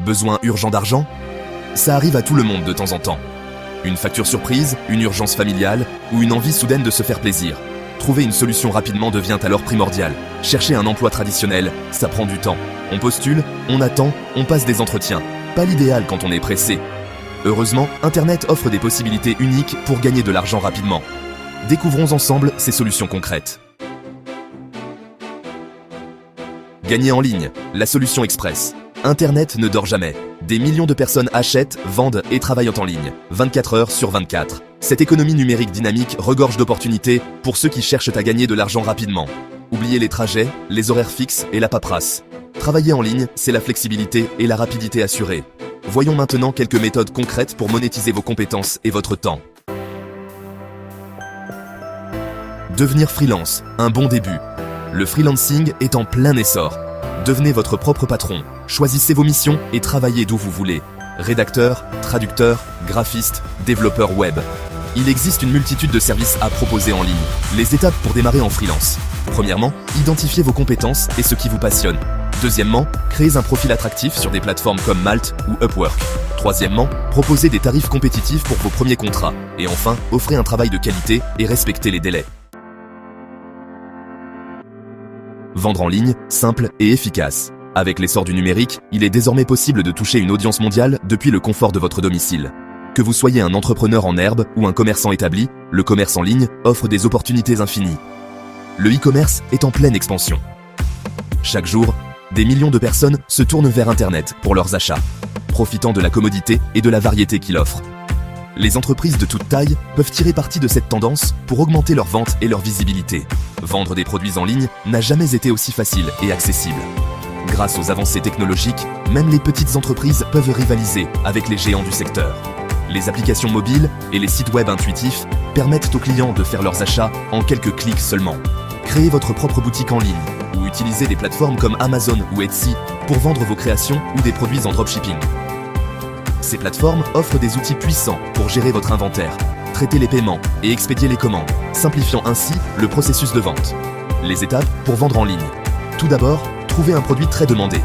Besoin urgent d'argent? Ça arrive à tout le monde de temps en temps. Une facture surprise, une urgence familiale ou une envie soudaine de se faire plaisir. Trouver une solution rapidement devient alors primordial. Chercher un emploi traditionnel, ça prend du temps. On postule, on attend, on passe des entretiens. Pas l'idéal quand on est pressé. Heureusement, Internet offre des possibilités uniques pour gagner de l'argent rapidement. Découvrons ensemble ces solutions concrètes. Gagner en ligne, la solution express. Internet ne dort jamais. Des millions de personnes achètent, vendent et travaillent en ligne, 24 heures sur 24. Cette économie numérique dynamique regorge d'opportunités pour ceux qui cherchent à gagner de l'argent rapidement. Oubliez les trajets, les horaires fixes et la paperasse. Travailler en ligne, c'est la flexibilité et la rapidité assurée. Voyons maintenant quelques méthodes concrètes pour monétiser vos compétences et votre temps. Devenir freelance, un bon début. Le freelancing est en plein essor. Devenez votre propre patron, choisissez vos missions et travaillez d'où vous voulez. Rédacteur, traducteur, graphiste, développeur web. Il existe une multitude de services à proposer en ligne. Les étapes pour démarrer en freelance. Premièrement, identifiez vos compétences et ce qui vous passionne. Deuxièmement, créez un profil attractif sur des plateformes comme Malt ou Upwork. Troisièmement, proposez des tarifs compétitifs pour vos premiers contrats. Et enfin, offrez un travail de qualité et respectez les délais. Vendre en ligne, simple et efficace. Avec l'essor du numérique, il est désormais possible de toucher une audience mondiale depuis le confort de votre domicile. Que vous soyez un entrepreneur en herbe ou un commerçant établi, le commerce en ligne offre des opportunités infinies. Le e-commerce est en pleine expansion. Chaque jour, des millions de personnes se tournent vers Internet pour leurs achats, profitant de la commodité et de la variété qu'il offre. Les entreprises de toute taille peuvent tirer parti de cette tendance pour augmenter leurs ventes et leur visibilité. Vendre des produits en ligne n'a jamais été aussi facile et accessible. Grâce aux avancées technologiques, même les petites entreprises peuvent rivaliser avec les géants du secteur. Les applications mobiles et les sites web intuitifs permettent aux clients de faire leurs achats en quelques clics seulement. Créez votre propre boutique en ligne ou utilisez des plateformes comme Amazon ou Etsy pour vendre vos créations ou des produits en dropshipping. Ces plateformes offrent des outils puissants pour gérer votre inventaire, traiter les paiements et expédier les commandes, simplifiant ainsi le processus de vente. Les étapes pour vendre en ligne. Tout d'abord, trouvez un produit très demandé.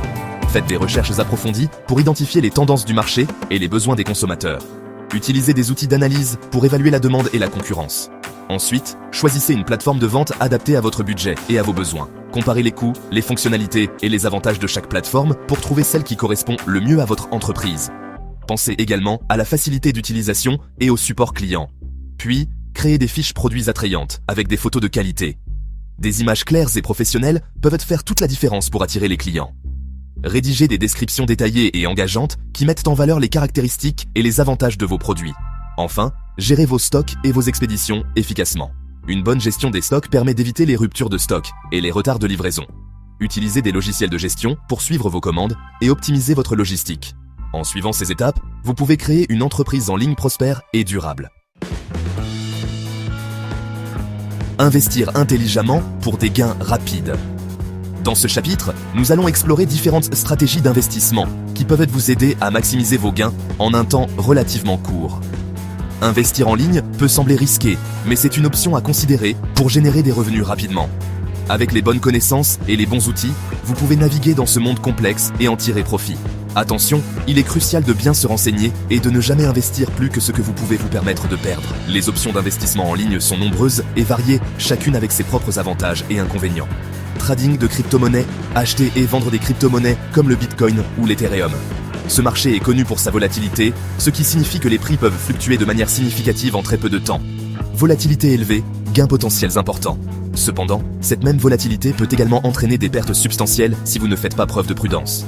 Faites des recherches approfondies pour identifier les tendances du marché et les besoins des consommateurs. Utilisez des outils d'analyse pour évaluer la demande et la concurrence. Ensuite, choisissez une plateforme de vente adaptée à votre budget et à vos besoins. Comparez les coûts, les fonctionnalités et les avantages de chaque plateforme pour trouver celle qui correspond le mieux à votre entreprise. Pensez également à la facilité d'utilisation et au support client. Puis, créez des fiches produits attrayantes avec des photos de qualité. Des images claires et professionnelles peuvent faire toute la différence pour attirer les clients. Rédigez des descriptions détaillées et engageantes qui mettent en valeur les caractéristiques et les avantages de vos produits. Enfin, gérez vos stocks et vos expéditions efficacement. Une bonne gestion des stocks permet d'éviter les ruptures de stock et les retards de livraison. Utilisez des logiciels de gestion pour suivre vos commandes et optimiser votre logistique. En suivant ces étapes, vous pouvez créer une entreprise en ligne prospère et durable. Investir intelligemment pour des gains rapides. Dans ce chapitre, nous allons explorer différentes stratégies d'investissement qui peuvent vous aider à maximiser vos gains en un temps relativement court. Investir en ligne peut sembler risqué, mais c'est une option à considérer pour générer des revenus rapidement. Avec les bonnes connaissances et les bons outils, vous pouvez naviguer dans ce monde complexe et en tirer profit. Attention, il est crucial de bien se renseigner et de ne jamais investir plus que ce que vous pouvez vous permettre de perdre. Les options d'investissement en ligne sont nombreuses et variées, chacune avec ses propres avantages et inconvénients. Trading de crypto-monnaies, acheter et vendre des crypto-monnaies comme le Bitcoin ou l'Ethereum. Ce marché est connu pour sa volatilité, ce qui signifie que les prix peuvent fluctuer de manière significative en très peu de temps. Volatilité élevée, gains potentiels importants. Cependant, cette même volatilité peut également entraîner des pertes substantielles si vous ne faites pas preuve de prudence.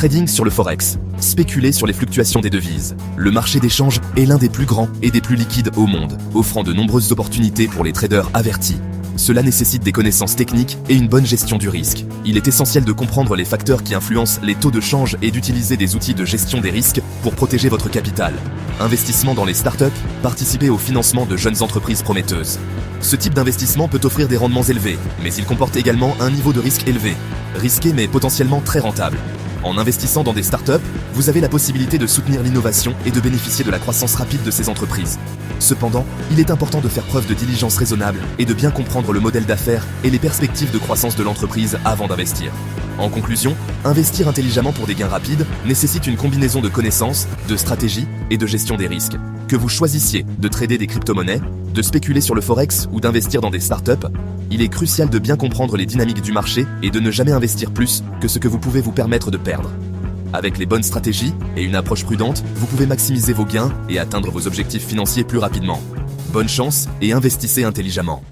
Trading sur le Forex. Spéculer sur les fluctuations des devises. Le marché d'échange est l'un des plus grands et des plus liquides au monde, offrant de nombreuses opportunités pour les traders avertis. Cela nécessite des connaissances techniques et une bonne gestion du risque. Il est essentiel de comprendre les facteurs qui influencent les taux de change et d'utiliser des outils de gestion des risques pour protéger votre capital. Investissement dans les startups, participer au financement de jeunes entreprises prometteuses. Ce type d'investissement peut offrir des rendements élevés, mais il comporte également un niveau de risque élevé. Risqué mais potentiellement très rentable. En investissant dans des startups, vous avez la possibilité de soutenir l'innovation et de bénéficier de la croissance rapide de ces entreprises. Cependant, il est important de faire preuve de diligence raisonnable et de bien comprendre le modèle d'affaires et les perspectives de croissance de l'entreprise avant d'investir. En conclusion, investir intelligemment pour des gains rapides nécessite une combinaison de connaissances, de stratégie et de gestion des risques. Que vous choisissiez de trader des crypto-monnaies, de spéculer sur le forex ou d'investir dans des startups, il est crucial de bien comprendre les dynamiques du marché et de ne jamais investir plus que ce que vous pouvez vous permettre de perdre. Avec les bonnes stratégies et une approche prudente, vous pouvez maximiser vos gains et atteindre vos objectifs financiers plus rapidement. Bonne chance et investissez intelligemment.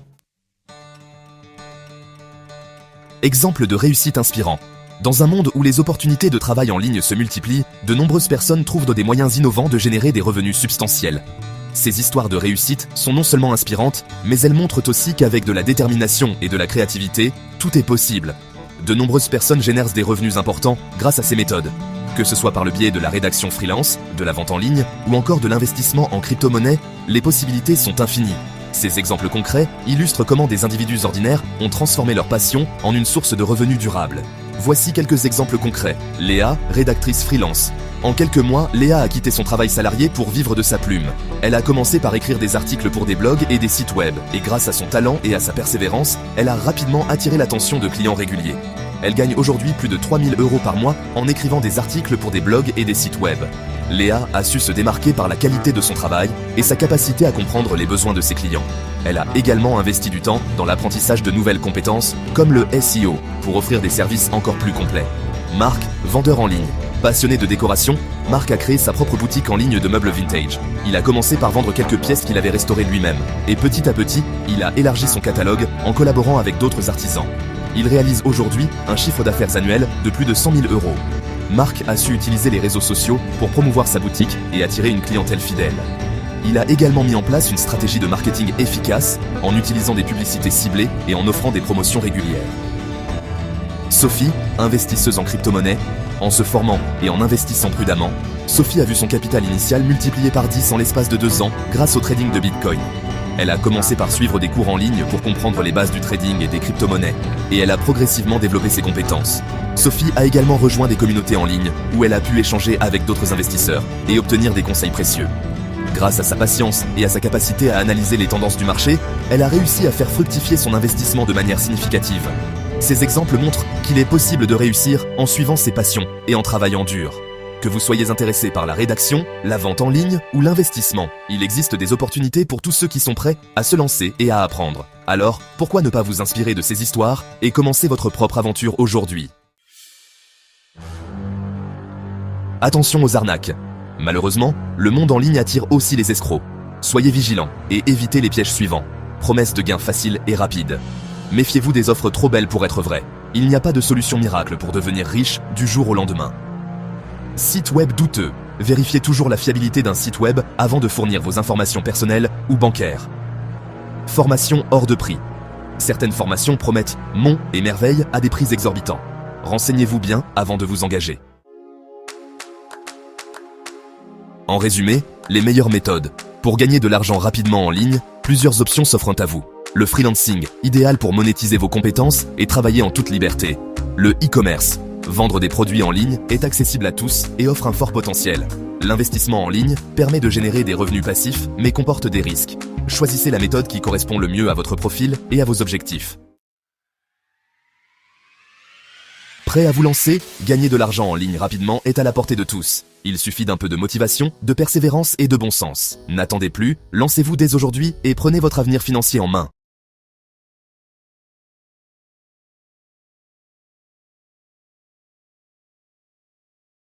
Exemple de réussite inspirant. Dans un monde où les opportunités de travail en ligne se multiplient, de nombreuses personnes trouvent des moyens innovants de générer des revenus substantiels. Ces histoires de réussite sont non seulement inspirantes, mais elles montrent aussi qu'avec de la détermination et de la créativité, tout est possible. De nombreuses personnes génèrent des revenus importants grâce à ces méthodes. Que ce soit par le biais de la rédaction freelance, de la vente en ligne ou encore de l'investissement en crypto-monnaie, les possibilités sont infinies. Ces exemples concrets illustrent comment des individus ordinaires ont transformé leur passion en une source de revenus durable. Voici quelques exemples concrets. Léa, rédactrice freelance. En quelques mois, Léa a quitté son travail salarié pour vivre de sa plume. Elle a commencé par écrire des articles pour des blogs et des sites web, et grâce à son talent et à sa persévérance, elle a rapidement attiré l'attention de clients réguliers. Elle gagne aujourd'hui plus de 3 000 € par mois en écrivant des articles pour des blogs et des sites web. Léa a su se démarquer par la qualité de son travail et sa capacité à comprendre les besoins de ses clients. Elle a également investi du temps dans l'apprentissage de nouvelles compétences, comme le SEO, pour offrir des services encore plus complets. Marc, vendeur en ligne. Passionné de décoration, Marc a créé sa propre boutique en ligne de meubles vintage. Il a commencé par vendre quelques pièces qu'il avait restaurées lui-même, et petit à petit, il a élargi son catalogue en collaborant avec d'autres artisans. Il réalise aujourd'hui un chiffre d'affaires annuel de plus de 100 000 €. Marc a su utiliser les réseaux sociaux pour promouvoir sa boutique et attirer une clientèle fidèle. Il a également mis en place une stratégie de marketing efficace en utilisant des publicités ciblées et en offrant des promotions régulières. Sophie, investisseuse en crypto-monnaie, en se formant et en investissant prudemment, Sophie a vu son capital initial multiplié par 10 en l'espace de 2 ans grâce au trading de Bitcoin. Elle a commencé par suivre des cours en ligne pour comprendre les bases du trading et des crypto-monnaies, et elle a progressivement développé ses compétences. Sophie a également rejoint des communautés en ligne où elle a pu échanger avec d'autres investisseurs et obtenir des conseils précieux. Grâce à sa patience et à sa capacité à analyser les tendances du marché, elle a réussi à faire fructifier son investissement de manière significative. Ces exemples montrent qu'il est possible de réussir en suivant ses passions et en travaillant dur. Que vous soyez intéressé par la rédaction, la vente en ligne ou l'investissement, il existe des opportunités pour tous ceux qui sont prêts à se lancer et à apprendre. Alors, pourquoi ne pas vous inspirer de ces histoires et commencer votre propre aventure aujourd'hui ? Attention aux arnaques. Malheureusement, le monde en ligne attire aussi les escrocs. Soyez vigilants et évitez les pièges suivants. Promesses de gains faciles et rapides. Méfiez-vous des offres trop belles pour être vraies. Il n'y a pas de solution miracle pour devenir riche du jour au lendemain. Site web douteux. Vérifiez toujours la fiabilité d'un site web avant de fournir vos informations personnelles ou bancaires. Formation hors de prix. Certaines formations promettent monts et merveilles à des prix exorbitants. Renseignez-vous bien avant de vous engager. En résumé, les meilleures méthodes. Pour gagner de l'argent rapidement en ligne, plusieurs options s'offrent à vous. Le freelancing, idéal pour monétiser vos compétences et travailler en toute liberté. Le e-commerce, vendre des produits en ligne, est accessible à tous et offre un fort potentiel. L'investissement en ligne permet de générer des revenus passifs, mais comporte des risques. Choisissez la méthode qui correspond le mieux à votre profil et à vos objectifs. Prêt à vous lancer? Gagner de l'argent en ligne rapidement est à la portée de tous. Il suffit d'un peu de motivation, de persévérance et de bon sens. N'attendez plus, lancez-vous dès aujourd'hui et prenez votre avenir financier en main.